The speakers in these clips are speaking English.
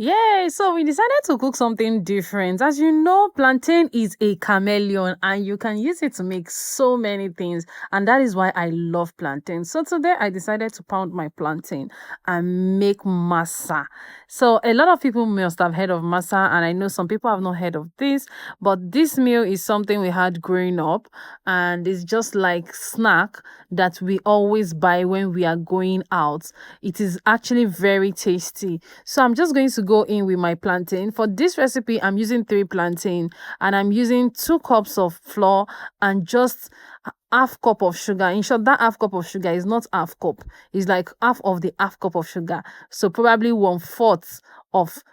Yay! So we decided to cook something different. As you know, plantain is a chameleon and you can use it to make so many things. And that is why I love plantain. So today I decided to pound my plantain and make masa. So a lot of people must have heard of masa, and I know some people have not heard of this, but this meal is something we had growing up, and it's just like snack that we always buy when we are going out. It is actually very tasty. So I'm just going to go in with my plantain. For this recipe, I'm using 3 plantain, and I'm using 2 cups of flour and just half cup of sugar. In short, that half cup of sugar is not half cup. It's like half of the half cup of sugar. So probably 1/4 of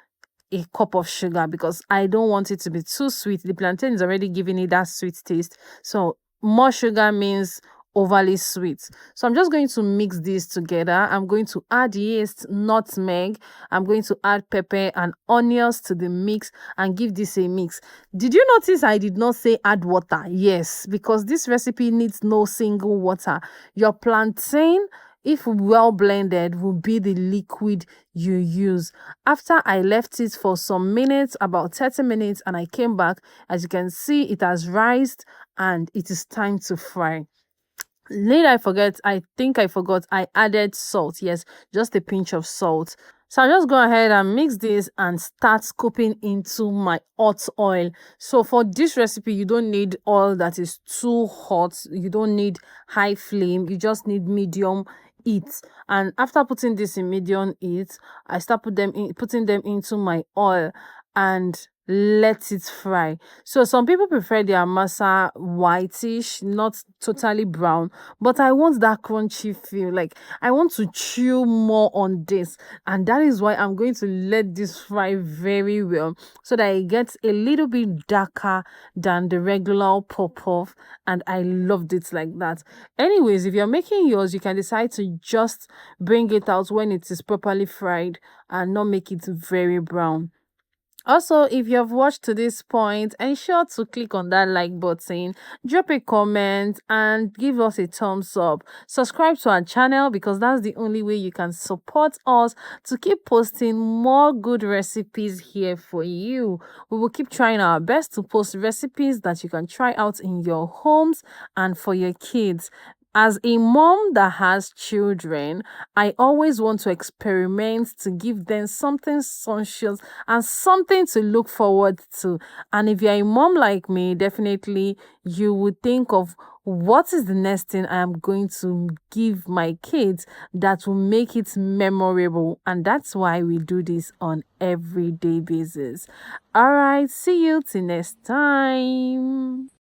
a cup of sugar, because I don't want it to be too sweet. The plantain is already giving it that sweet taste. So more sugar means overly sweet. So I'm just going to mix this together. I'm going to add yeast, nutmeg. I'm going to add pepper and onions to the mix and give this a mix. Did you notice I did not say add water? Yes, because this recipe needs no single water. Your plantain, if well blended, will be the liquid you use. After I left it for some minutes, about 30 minutes, and I came back, as you can see, it has rised and it is time to fry. Later, I think I forgot, I added salt. Yes, just a pinch of salt. So I'll just go ahead and mix this and start scooping into my hot oil. So for this recipe, you don't need oil that is too hot. You don't need high flame. You just need medium heat. And after putting this in medium heat, I start putting them into my oil and let it fry. So some people prefer their masa whitish, not totally brown, but I want that crunchy feel. Like, I want to chew more on this, and that is why I'm going to let this fry very well so that it gets a little bit darker than the regular pop-off, and I loved it like that. Anyways, if you're making yours, you can decide to just bring it out when it is properly fried and not make it very brown. Also, if you have watched to this point, ensure to click on that like button, drop a comment, and give us a thumbs up. Subscribe to our channel, because that's the only way you can support us to keep posting more good recipes here for you. We will keep trying our best to post recipes that you can try out in your homes and for your kids. As a mom that has children, I always want to experiment to give them something sumptuous and something to look forward to. And if you're a mom like me, definitely you would think of what is the next thing I am going to give my kids that will make it memorable. And that's why we do this on everyday basis. All right, see you till next time.